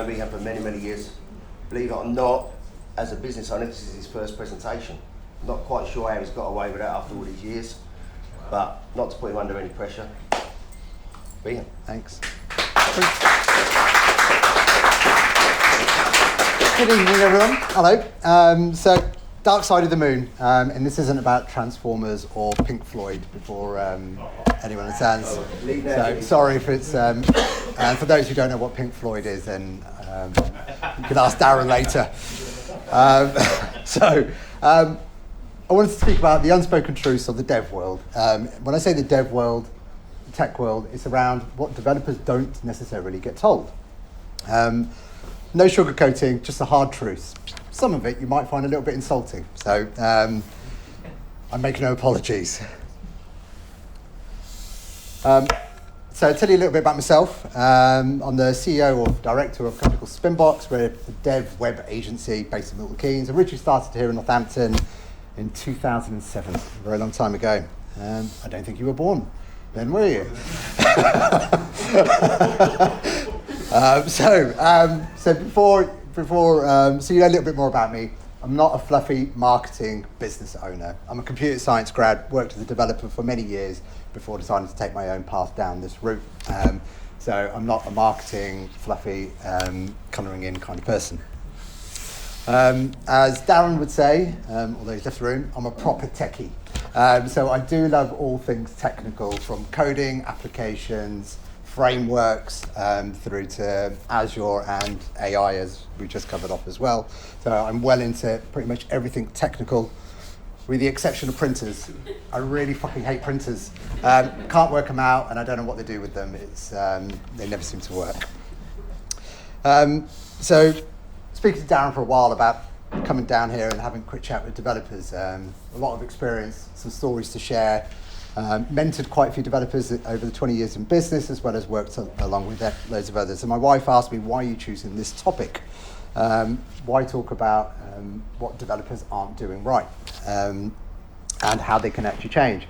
known Rehan for many, many years. Believe it or not, as a business owner, this is his first presentation. Not quite sure how he's got away with that after all these years, but not to put him under any pressure. Rehan. Thanks. Good evening, everyone. Hello. So, Dark Side of the Moon, and this isn't about Transformers or Pink Floyd before anyone understands. So, sorry if it's, and for those who don't know what Pink Floyd is, then you can ask Darren later. I wanted to speak about the unspoken truths of the dev world. When I say the dev world, the tech world, it's around what developers don't necessarily get told. No sugarcoating, just the hard truths. Some of it you might find a little bit insulting, so I make no apologies. So I'll tell you a little bit about myself. I'm the CEO or director of a company called Spinbox. We're a dev web agency based in Milton Keynes. Originally started here in Northampton in 2007, a very long time ago. I don't think you were born then, were you? So you know a little bit more about me. I'm not a fluffy marketing business owner. I'm a computer science grad, worked as a developer for many years before deciding to take my own path down this route. So I'm not a marketing, fluffy, colouring in kind of person. As Darren would say, although he's left the room, I'm a proper techie. So I do love all things technical, from coding, applications, frameworks, through to Azure and AI, as we just covered off as well. So I'm well into pretty much everything technical, with the exception of printers. I really fucking hate printers. Can't work them out, and I don't know what they do with them. It's they never seem to work. So speaking to Darren for a while about coming down here and having a quick chat with developers, a lot of experience, some stories to share. Mentored quite a few developers over the 20 years in business, as well as worked along with loads of others. And my wife asked me, why are you choosing this topic? Why talk about what developers aren't doing right, and how they can actually change?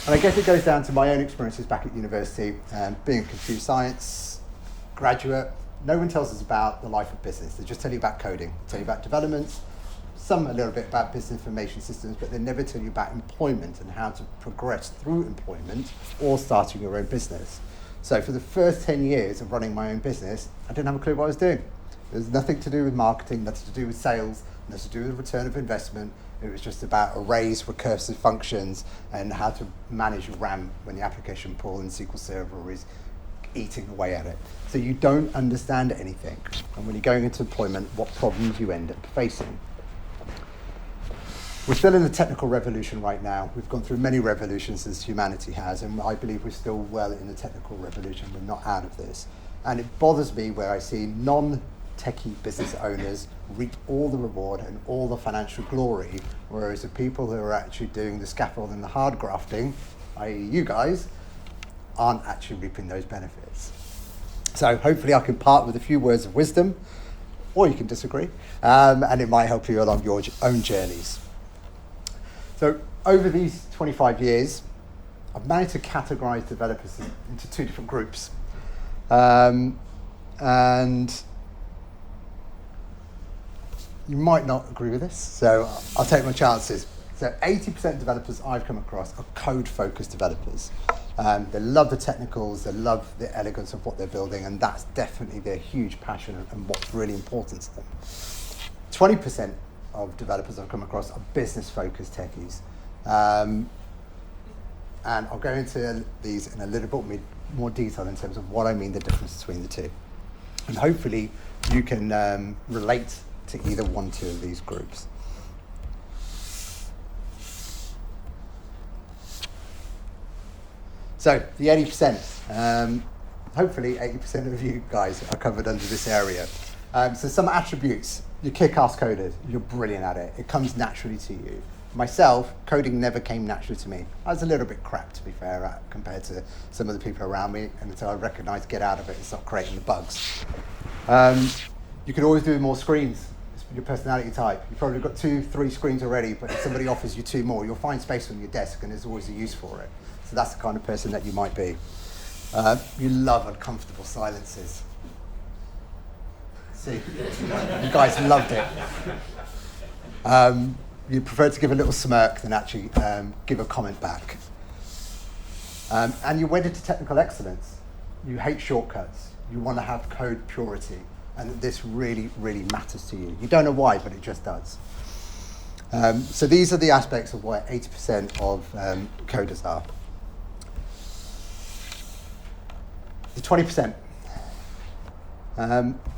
And I guess it goes down to my own experiences back at university, being a computer science graduate. No one tells us about the life of business. They just tell you about coding, tell you about developments, some a little bit about business information systems, but they never tell you about employment and how to progress through employment or starting your own business. So for the first 10 years of running my own business, I didn't have a clue what I was doing. It was nothing to do with marketing, nothing to do with sales, nothing to do with return of investment. It was just about arrays, recursive functions, and how to manage RAM when the application pool in SQL Server is eating away at it. So you don't understand anything. And when you're going into employment, what problems you end up facing. We're still in the technical revolution right now. We've gone through many revolutions as humanity has, and I believe we're still well in the technical revolution. We're not out of this. And it bothers me where I see non-techie business owners reap all the reward and all the financial glory, whereas the people who are actually doing the scaffold and the hard grafting, i.e. you guys, aren't actually reaping those benefits. So hopefully I can part with a few words of wisdom, or you can disagree, and it might help you along your own journeys. So over these 25 years, I've managed to categorize developers into two different groups. And you might not agree with this, so I'll take my chances. So 80% of developers I've come across are code-focused developers. They love the technicals, they love the elegance of what they're building, and that's definitely their huge passion and what's really important to them. 20% of developers I've come across are business-focused techies. And I'll go into these in a little bit more detail in terms of what I mean the difference between the two. And hopefully you can relate to either one, two of these groups. So the 80%, hopefully 80% of you guys are covered under this area. So some attributes: you're kick-ass coders, you're brilliant at it, it comes naturally to you. Myself, coding never came naturally to me. I was a little bit crap, to be fair, compared to some of the people around me, and until I recognised get out of it and stop creating the bugs. You can always do more screens. It's your personality type. You've probably got 2-3 screens already, but if somebody offers you 2 more, you'll find space on your desk, and there's always a use for it. So that's the kind of person that you might be. You love uncomfortable silences. See, you guys loved it. You prefer to give a little smirk than actually give a comment back. And you're wedded to technical excellence. You hate shortcuts. You want to have code purity. And this really, really matters to you. You don't know why, but it just does. So these are the aspects of what 80% of coders are. The 20%.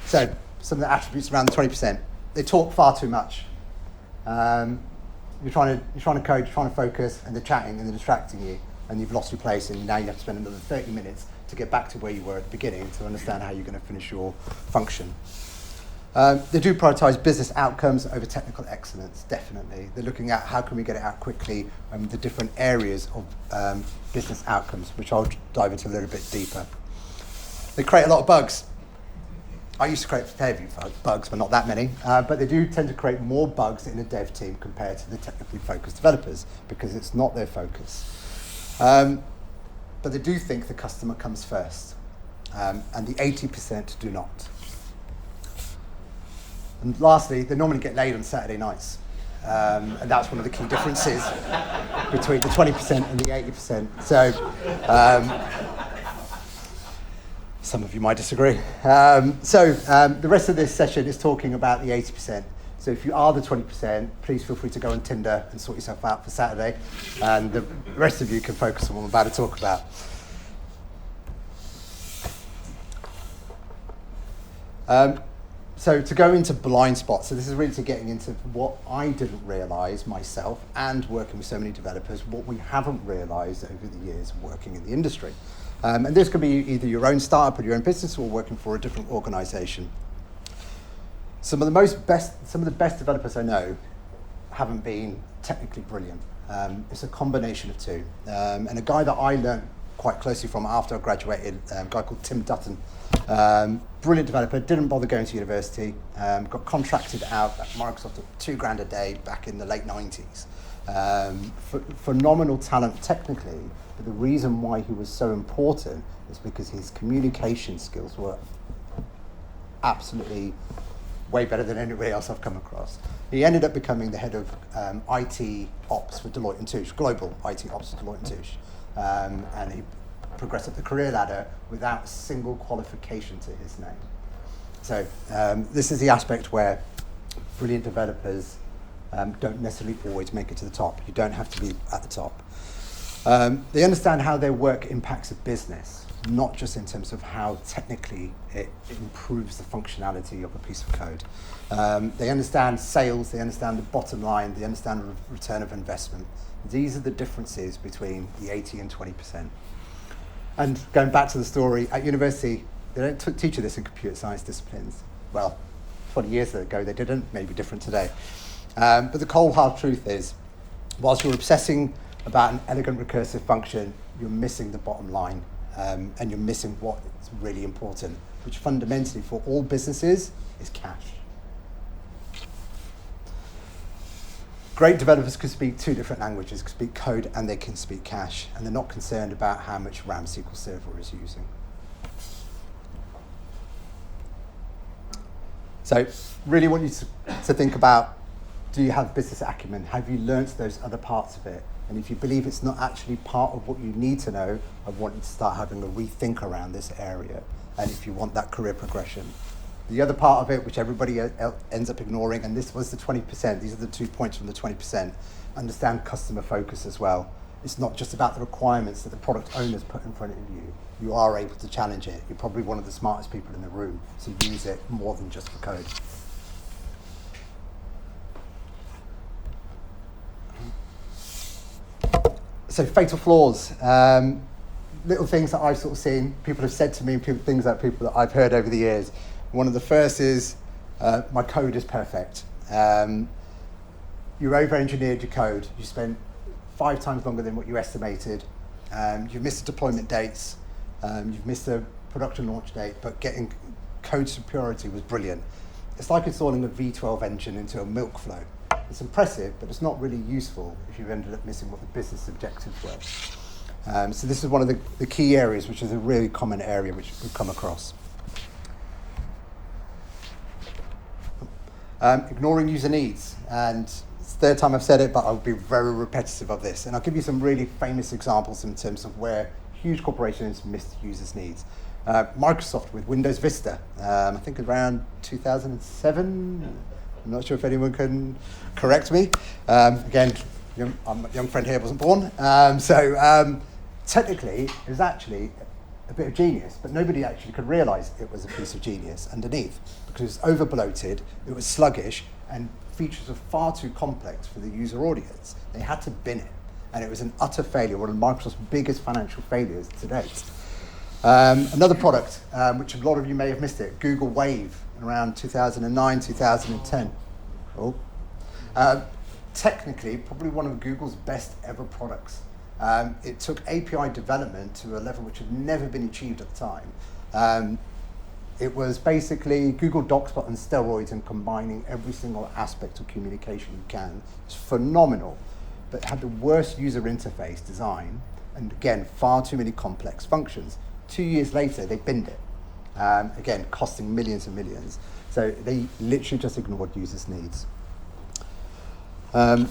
So some of the attributes around the 20%. They talk far too much. You're trying to code, you're trying to focus, and they're chatting and they're distracting you, and you've lost your place, and now you have to spend another 30 minutes to get back to where you were at the beginning to understand how you're going to finish your function. They do prioritise business outcomes over technical excellence, definitely. They're looking at how can we get it out quickly, the different areas of business outcomes, which I'll dive into a little bit deeper. They create a lot of bugs. I used to create a fair few bugs, but not that many. But they do tend to create more bugs in a dev team compared to the technically focused developers because it's not their focus. But they do think the customer comes first, and the 80% do not. And lastly, they normally get laid on Saturday nights. And that's one of the key differences between the 20% and the 80%. So some of you might disagree. The rest of this session is talking about the 80%. So if you are the 20%, please feel free to go on Tinder and sort yourself out for Saturday. And the rest of you can focus on what I'm about to talk about. So to go into blind spots, so this is really to getting into what I didn't realise myself and working with so many developers, what we haven't realised over the years working in the industry. And this could be either your own startup or your own business or working for a different organisation. Some of the best developers I know haven't been technically brilliant. It's a combination of two. And a guy that I learned quite closely from after I graduated, a guy called Tim Dutton, brilliant developer, didn't bother going to university, got contracted out at Microsoft at $2,000 a day back in the late 90s. Phenomenal talent technically, but the reason why he was so important is because his communication skills were absolutely way better than anybody else I've come across. He ended up becoming the head of IT ops for Deloitte & Touche, global IT ops for Deloitte & Touche. And he progressed up the career ladder without a single qualification to his name. So this is the aspect where brilliant developers don't necessarily always make it to the top. You don't have to be at the top. They understand how their work impacts a business, not just in terms of how technically it improves the functionality of a piece of code. They understand sales, they understand the bottom line, they understand the return of investment. These are the differences between the 80 and 20%. And going back to the story, at university, they don't teach you this in computer science disciplines. Well, 20 years ago they didn't, maybe different today. But the cold hard truth is, whilst you're obsessing about an elegant recursive function, you're missing the bottom line, and you're missing what is really important, which fundamentally for all businesses is cash. Great developers can speak two different languages, can speak code and they can speak cache, and they're not concerned about how much RAM SQL Server is using. So really want you to think about, do you have business acumen? Have you learnt those other parts of it? And if you believe it's not actually part of what you need to know, I want you to start having a rethink around this area. And if you want that career progression. The other part of it, which everybody ends up ignoring, and this was the 20%, these are the 2 points from the 20%, understand customer focus as well. It's not just about the requirements that the product owners put in front of you. You are able to challenge it. You're probably one of the smartest people in the room, so use it more than just for code. So fatal flaws, little things that I've sort of seen, people have said to me, things that people that I've heard over the years. One of the first is, my code is perfect. You over-engineered your code. You spent 5 times longer than what you estimated. You've missed the deployment dates. You've missed the production launch date, but getting code superiority was brilliant. It's like installing a V12 engine into a milk flow. It's impressive, but it's not really useful if you've ended up missing what the business objectives were. So this is one of the key areas, which is a really common area which we've come across. Ignoring user needs. And it's the third time I've said it, but I'll be very repetitive of this. And I'll give you some really famous examples in terms of where huge corporations missed users' needs. Microsoft with Windows Vista, I think around 2007. I'm not sure if anyone can correct me. Again, a young friend here wasn't born. Technically, it was actually a bit of genius, but nobody actually could realise it was a piece of genius underneath because it was over bloated, it was sluggish, and features were far too complex for the user audience. They had to bin it, and it was an utter failure, one of Microsoft's biggest financial failures to date. Another product, which a lot of you may have missed it, Google Wave, around 2009, 2010. Technically, probably one of Google's best ever products. It took API development to a level which had never been achieved at the time. It was basically Google Docspot and steroids and combining every single aspect of communication you can. It's phenomenal, but it had the worst user interface design, and again, far too many complex functions. 2 years later, they binned it. Again, costing millions and millions. So they literally just ignored users' needs. A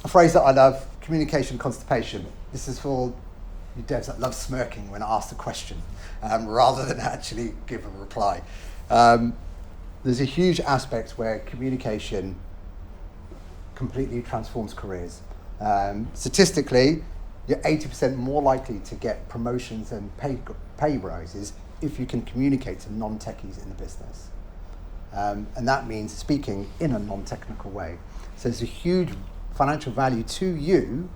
phrase that I love, communication constipation. This is for you devs that love smirking when asked a question, rather than actually give a reply. There's a huge aspect where communication completely transforms careers. Statistically, you're 80% more likely to get promotions and pay rises if you can communicate to non-techies in the business. And that means speaking in a non-technical way. So there's a huge financial value to you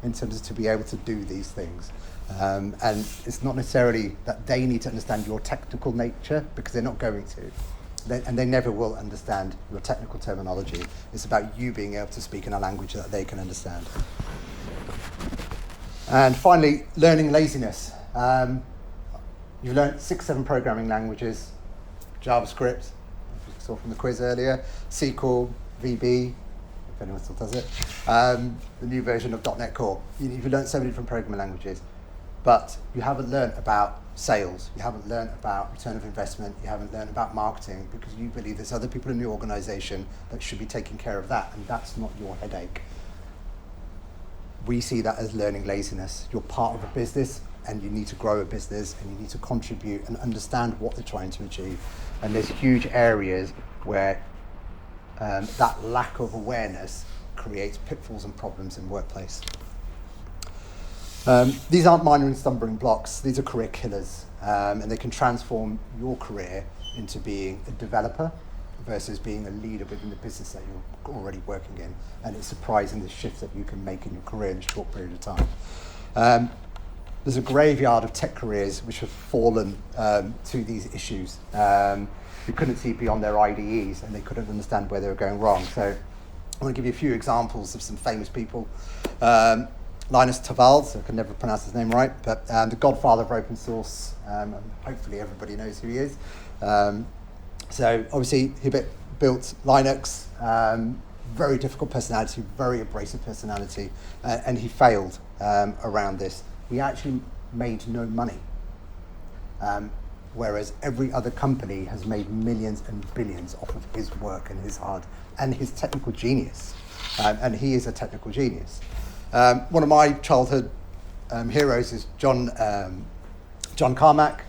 in terms of to be able to do these things. And it's not necessarily that they need to understand your technical nature, because they're not going to. And they never will understand your technical terminology. It's about you being able to speak in a language that they can understand. And finally, learning laziness. You've learned 6-7 programming languages, JavaScript, as you saw from the quiz earlier, SQL, VB, if anyone still does it, the new version of .NET Core. You've learned so many different programming languages, but you haven't learned about sales, you haven't learned about return of investment, you haven't learned about marketing, because you believe there's other people in your organization that should be taking care of that, and that's not your headache. We see that as learning laziness. You're part of a business, and you need to grow a business, and you need to contribute and understand what they're trying to achieve. And there's huge areas where that lack of awareness creates pitfalls and problems in the workplace. These aren't minor and stumbling blocks. These are career killers, and they can transform your career into being a developer versus being a leader within the business that you're already working in. And it's surprising the shifts that you can make in your career in a short period of time. There's a graveyard of tech careers which have fallen to these issues. Who couldn't see beyond their IDEs, and they couldn't understand where they were going wrong. So I want to give you a few examples of some famous people. Linus Torvalds, I can never pronounce his name right, but the godfather of open source, and hopefully everybody knows who he is. So obviously he built Linux, very difficult personality, very abrasive personality, and he failed around this. He actually made no money, whereas every other company has made millions and billions off of his work and his hard and his technical genius, and he is a technical genius. One of my childhood heroes is John Carmack.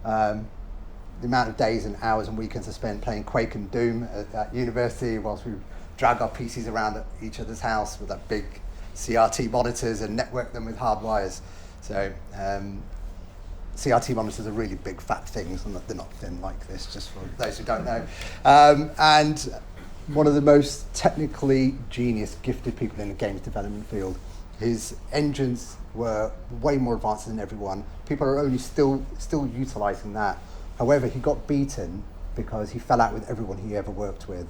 The amount of days and hours and weekends I spent playing Quake and Doom at university, whilst we drag our PCs around at each other's house with that big CRT monitors and network them with hard wires. So CRT monitors are really big fat things, and they're not thin like this, just for those who don't know. And one of the most technically genius, gifted people in the games development field. His engines were way more advanced than everyone. People are only still utilising that. However, he got beaten because he fell out with everyone he ever worked with.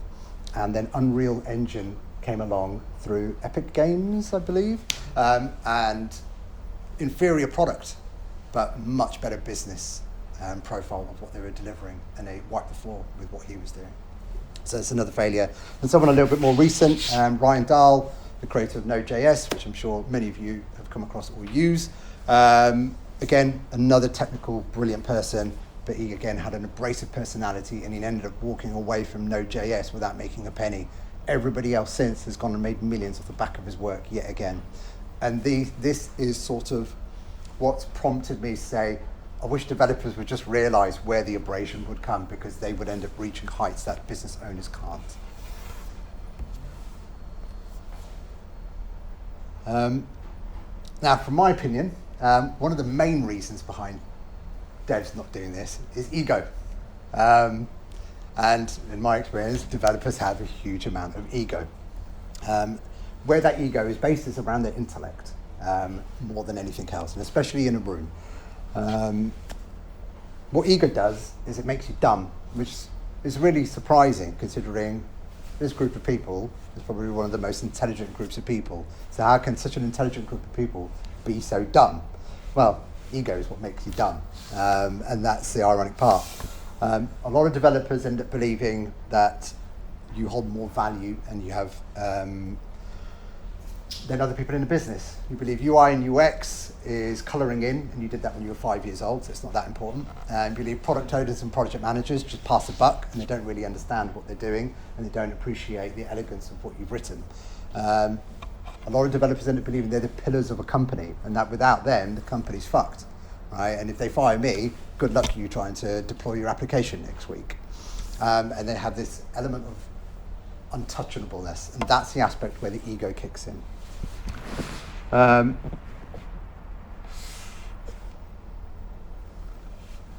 And then Unreal Engine came along through Epic Games, I believe, and inferior product, but much better business profile of what they were delivering, and they wiped the floor with what he was doing. So it's another failure. And someone a little bit more recent, Ryan Dahl, the creator of Node.js, which I'm sure many of you have come across or use. Again, another technical, brilliant person, but he again had an abrasive personality, and he ended up walking away from Node.js without making a penny. Everybody else since has gone and made millions off the back of his work yet again. And this is sort of what's prompted me to say, I wish developers would just realize where the abrasion would come, because they would end up reaching heights that business owners can't. Now, from my opinion, one of the main reasons behind devs not doing this is ego. And in my experience, developers have a huge amount of ego. Where that ego is based is around their intellect, more than anything else, and especially in a room. What ego does is it makes you dumb, which is really surprising considering this group of people is probably one of the most intelligent groups of people. So how can such an intelligent group of people be so dumb? Well, ego is what makes you dumb, and that's the ironic part. A lot of developers end up believing that you hold more value and you have than other people in the business. You believe UI and UX is colouring in, and you did that when you were 5 years old, so it's not that important. You believe product owners and project managers just pass the buck, and they don't really understand what they're doing, and they don't appreciate the elegance of what you've written. A lot of developers end up believing they're the pillars of a company, and that without them, the company's fucked. Right? And if they fire me, good luck you trying to deploy your application next week. And they have this element of untouchableness, and that's the aspect where the ego kicks in.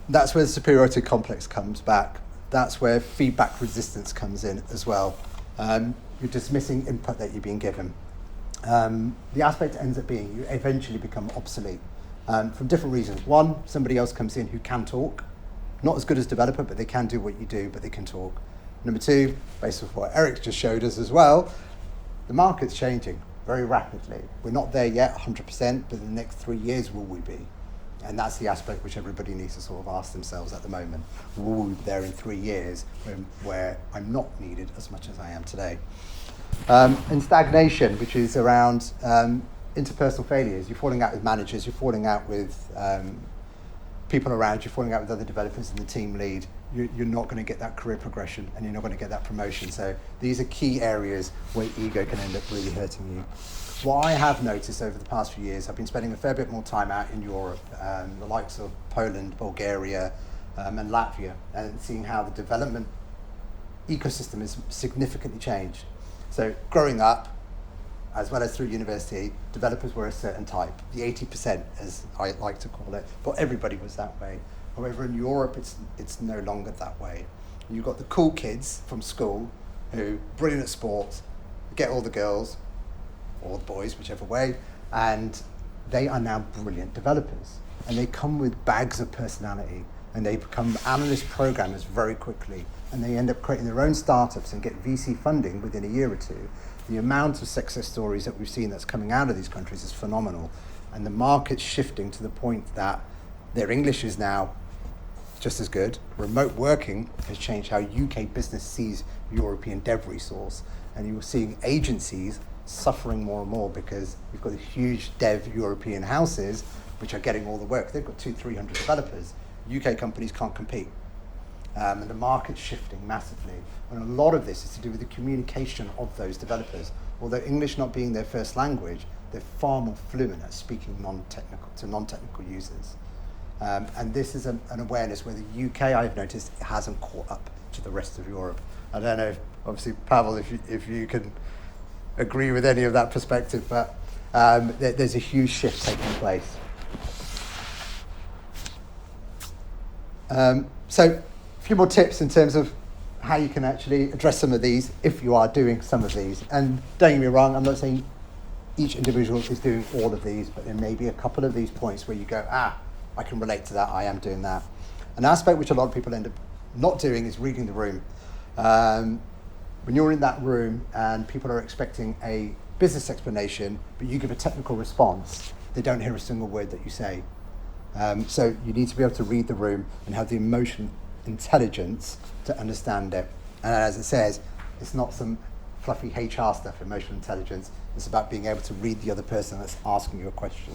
That's where the superiority complex comes back. That's where feedback resistance comes in as well. You're dismissing input that you're being given. The aspect ends up being you eventually become obsolete from different reasons. One, somebody else comes in who can talk. Not as good as developer, but they can do what you do, but they can talk. Number two, based on what Eric just showed us as well, the market's changing very rapidly. We're not there yet 100%, but in the next 3 years will we be? And that's the aspect which everybody needs to sort of ask themselves at the moment. Will we be there in 3 years where I'm not needed as much as I am today? And stagnation, which is around interpersonal failures. You're falling out with managers, you're falling out with people around, you're falling out with other developers and the team lead. You're not going to get that career progression, and you're not going to get that promotion. So these are key areas where ego can end up really hurting you. What I have noticed over the past few years, I've been spending a fair bit more time out in Europe, the likes of Poland, Bulgaria, and Latvia, and seeing how the development ecosystem has significantly changed. So growing up, as well as through university, developers were a certain type, the 80%, as I like to call it, but everybody was that way. However, in Europe, it's no longer that way. You've got the cool kids from school who brilliant at sports, get all the girls, or the boys, whichever way, and they are now brilliant developers. And they come with bags of personality, and they become analyst programmers very quickly, and they end up creating their own startups and get VC funding within a year or two. The amount of success stories that we've seen that's coming out of these countries is phenomenal, and the market's shifting to the point that their English is now just as good. Remote working has changed how UK business sees European dev resource, and you're seeing agencies suffering more and more because we've got these huge dev European houses which are getting all the work. They've got 200-300 developers. UK companies can't compete. And the market's shifting massively. And a lot of this is to do with the communication of those developers. Although English not being their first language, they're far more fluent at speaking non-technical users. And this is an awareness where the UK, I've noticed, hasn't caught up to the rest of Europe. I don't know, obviously, Pavel, if you can agree with any of that perspective, but there's a huge shift taking place. So a few more tips in terms of how you can actually address some of these if you are doing some of these. And don't get me wrong, I'm not saying each individual is doing all of these, but there may be a couple of these points where you go, I can relate to that, I am doing that. An aspect which a lot of people end up not doing is reading the room. When you're in that room and people are expecting a business explanation, but you give a technical response, they don't hear a single word that you say. So you need to be able to read the room and have the emotional intelligence to understand it. And as it says, it's not some fluffy HR stuff, emotional intelligence. It's about being able to read the other person that's asking you a question.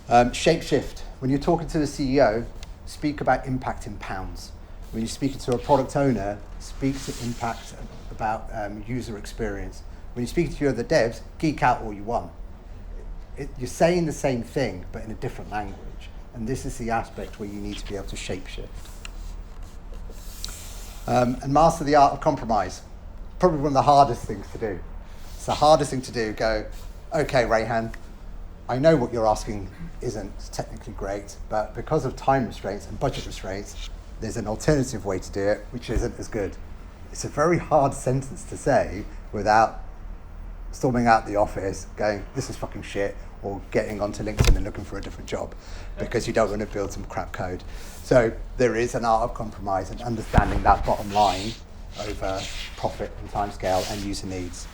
Shapeshift. When you're talking to the CEO, speak about impact in pounds. When you're speaking to a product owner, speak to impact about user experience. When you're speaking to your other devs, geek out all you want. You're saying the same thing, but in a different language. And this is the aspect where you need to be able to shapeshift. And master the art of compromise. Probably one of the hardest things to do. It's the hardest thing to do, go, okay, Rehan, I know what you're asking isn't technically great, but because of time restraints and budget restraints, there's an alternative way to do it, which isn't as good. It's a very hard sentence to say without storming out the office, going, this is fucking shit, or getting onto LinkedIn and looking for a different job because you don't want to build some crap code. So there is an art of compromise and understanding that bottom line over profit and timescale and user needs.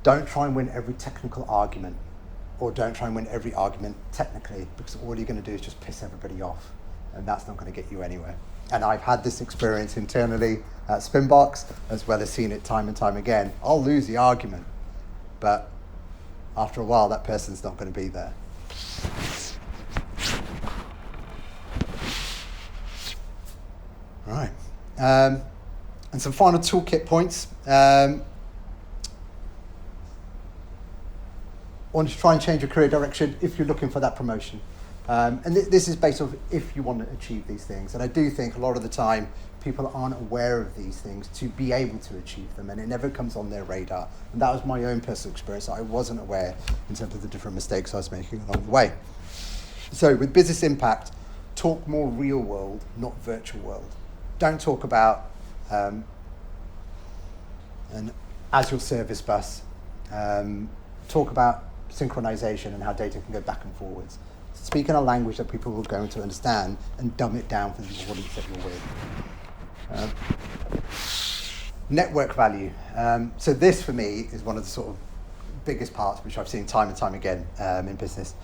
Don't try and win every technical argument, or don't try and win every argument technically, because all you're going to do is just piss everybody off, and that's not going to get you anywhere. And I've had this experience internally at Spinbox, as well as seen it time and time again. I'll lose the argument, but after a while, that person's not going to be there. All right. And some final toolkit points. Want to try and change your career direction if you're looking for that promotion. And this is based on if you want to achieve these things. And I do think a lot of the time people aren't aware of these things to be able to achieve them, and it never comes on their radar. And that was my own personal experience. I wasn't aware in terms of the different mistakes I was making along the way. So with business impact, talk more real world, not virtual world. Don't talk about an as your service bus. Talk about synchronization and how data can go back and forwards. Speak in a language that people are going to understand and dumb it down for the audience that you're with. Network value. So this for me is one of the sort of biggest parts which I've seen time and time again in business.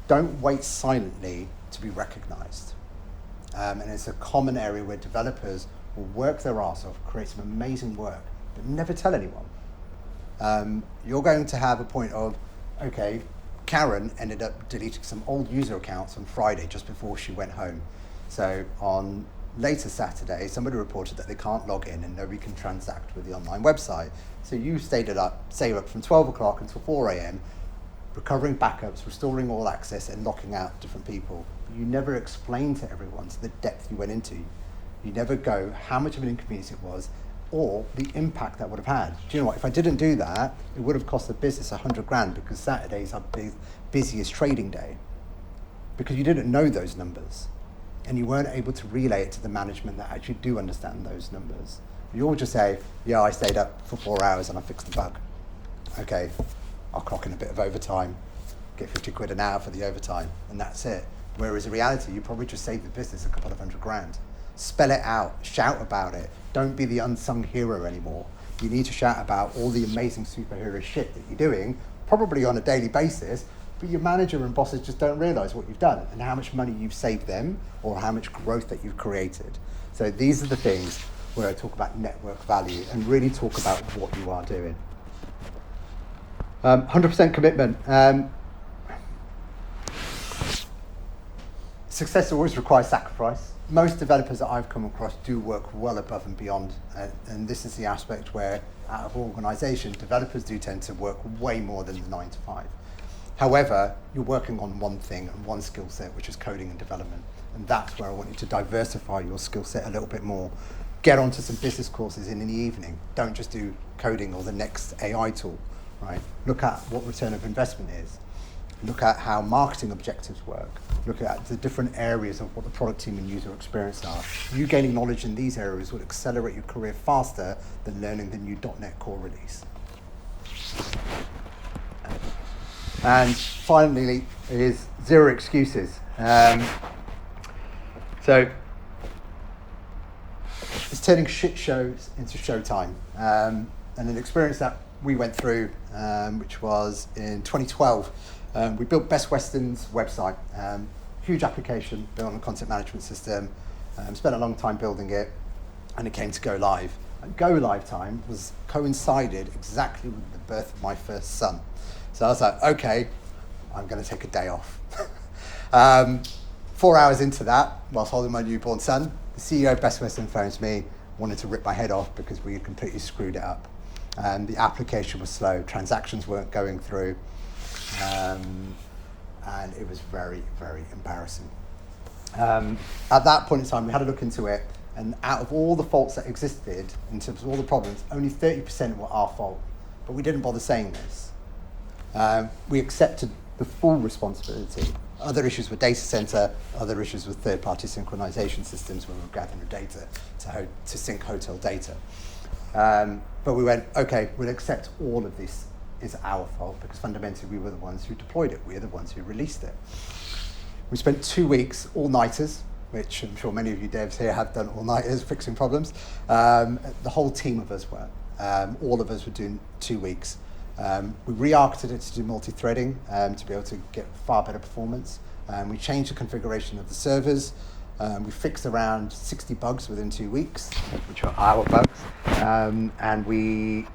Don't wait silently to be recognized. And it's a common area where developers will work their arse off, create some amazing work, but never tell anyone. You're going to have a point of, okay, Karen ended up deleting some old user accounts on Friday just before she went home. So on later Saturday, somebody reported that they can't log in and nobody can transact with the online website. So you stayed up from 12 o'clock until 4 a.m, recovering backups, restoring all access and locking out different people. You never explained to everyone to the depth you went into. You never go how much of an inconvenience it was, or the impact that would have had. Do you know what? If I didn't do that, it would have cost the business 100 grand, because Saturday is our busiest trading day. Because you didn't know those numbers, and you weren't able to relay it to the management that actually do understand those numbers. You all just say, yeah, I stayed up for 4 hours and I fixed the bug. Okay, I'll clock in a bit of overtime, get 50 quid an hour for the overtime, and that's it. Whereas in reality, you probably just saved the business a couple of 100 grand. Spell it out, shout about it. Don't be the unsung hero anymore. You need to shout about all the amazing superhero shit that you're doing, probably on a daily basis, but your manager and bosses just don't realize what you've done and how much money you've saved them or how much growth that you've created. So these are the things where I talk about network value and really talk about what you are doing. 100% commitment. Success always requires sacrifice. Most developers that I've come across do work well above and beyond, and this is the aspect where out of organisation, developers do tend to work way more than the 9 to 5. However, you're working on one thing and one skill set, which is coding and development, and that's where I want you to diversify your skill set a little bit more. Get onto some business courses in the evening. Don't just do coding or the next AI tool, right? Look at what return of investment is. Look at how marketing objectives work. Look at the different areas of what the product team and user experience are. You gaining knowledge in these areas will accelerate your career faster than learning the new .NET Core release. And finally is zero excuses. So it's turning shit shows into showtime. And an experience that we went through, which was in 2012, we built Best Western's website, huge application built on a content management system, spent a long time building it, and it came to go live. And go live time coincided exactly with the birth of my first son. So I was like, okay, I'm going to take a day off. 4 hours into that, whilst holding my newborn son, the CEO of Best Western phones me, wanted to rip my head off because we had completely screwed it up. The application was slow, transactions weren't going through, and it was very, very embarrassing. At that point in time, we had a look into it, and out of all the faults that existed, in terms of all the problems, only 30% were our fault. But we didn't bother saying this. We accepted the full responsibility. Other issues were data center, other issues with third-party synchronization systems where we were gathering data to sync hotel data. But we went, okay, we'll accept all of this is our fault because fundamentally we were the ones who deployed it. We are the ones who released it. We spent 2 weeks, all-nighters, which I'm sure many of you devs here have done all-nighters fixing problems. The whole team of us were. All of us were doing 2 weeks. We re-architected it to do multi-threading to be able to get far better performance. We changed the configuration of the servers. We fixed around 60 bugs within 2 weeks, which are our bugs. And we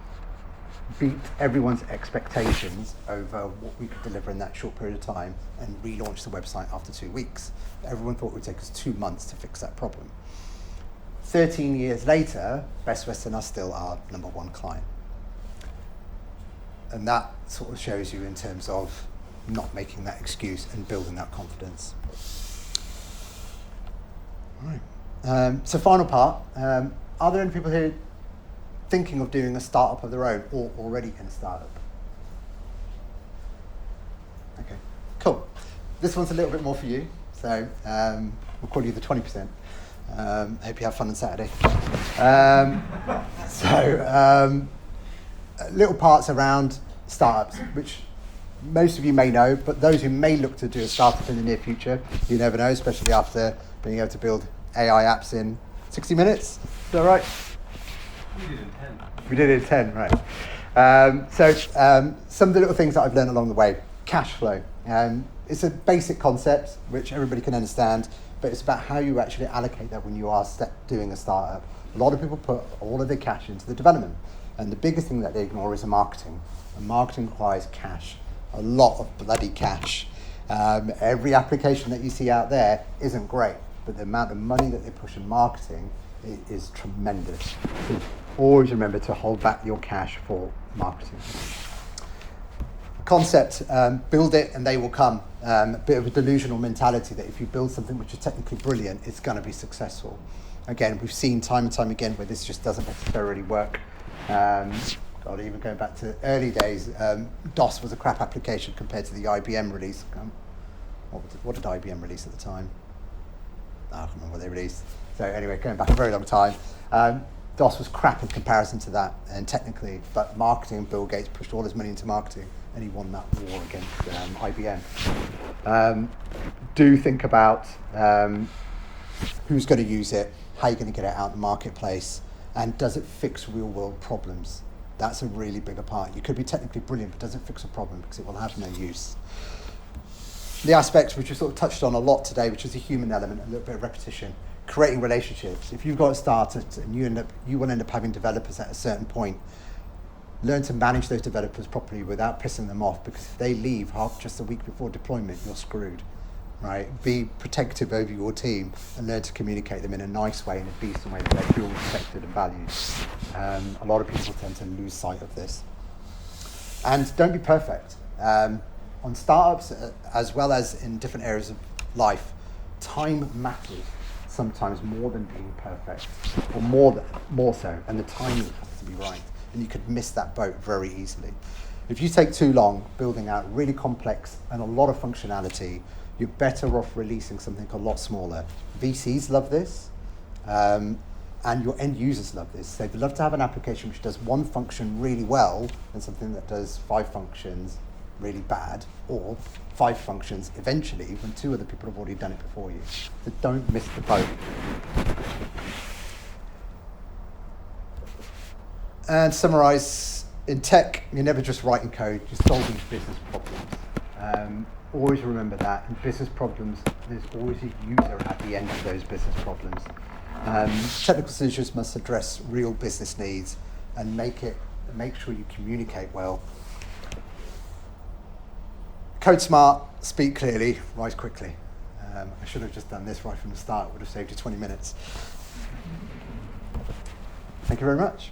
beat everyone's expectations over what we could deliver in that short period of time and relaunched the website after 2 weeks. Everyone thought it would take us 2 months to fix that problem. 13 years later, Best Western are still our #1 client. And that sort of shows you in terms of not making that excuse and building that confidence. All right. So final part, are there any people here thinking of doing a startup of their own or already in a startup? Okay, cool. This one's a little bit more for you. So we'll call you the 20%. Hope you have fun on Saturday. Little parts around startups, which most of you may know, but those who may look to do a startup in the near future, you never know, especially after being able to build AI apps in 60 minutes. Is that right? We did it in 10. We did it in 10, right. Some of the little things that I've learned along the way. Cash flow. It's a basic concept, which everybody can understand, but it's about how you actually allocate that when you are doing a startup. A lot of people put all of their cash into the development, and the biggest thing that they ignore is the marketing. And marketing requires cash, a lot of bloody cash. Every application that you see out there isn't great, but the amount of money that they push in marketing is tremendous. So always remember to hold back your cash for marketing. Concept, build it and they will come. A bit of a delusional mentality that if you build something which is technically brilliant, it's going to be successful. Again, we've seen time and time again where this just doesn't necessarily work. Even going back to early days, DOS was a crap application compared to the IBM release. What did IBM release at the time? I can't remember what they released. So anyway, going back a very long time, DOS was crap in comparison to that, and technically, but marketing, Bill Gates pushed all his money into marketing, and he won that war against IBM. Do think about who's going to use it, how you're going to get it out in the marketplace, and does it fix real world problems? That's a really bigger part. You could be technically brilliant, but does it fix a problem? Because it will have no use. The aspects which we sort of touched on a lot today, which is a human element, a little bit of repetition, creating relationships. If you've got a startup and you will end up having developers at a certain point, learn to manage those developers properly without pissing them off, because if they leave just a week before deployment, you're screwed. Right? Be protective over your team and learn to communicate them in a nice way, in a decent way that they feel respected and valued. A lot of people tend to lose sight of this. And don't be perfect. On startups, as well as in different areas of life, time matters sometimes more than being perfect, or more so, and the timing has to be right. And you could miss that boat very easily. If you take too long building out really complex and a lot of functionality, you're better off releasing something a lot smaller. VCs love this, and your end users love this. They'd love to have an application which does one function really well and something that does 5 functions really bad, or 5 functions eventually when 2 other people have already done it before you. So don't miss the boat. And summarize, in tech, you're never just writing code, you're solving business problems. Always remember that. In business problems, there's always a user at the end of those business problems. Technical solutions must address real business needs and make sure you communicate well. code smart, speak clearly, write quickly. I should have just done this right from the start. It would have saved you 20 minutes. Thank you very much.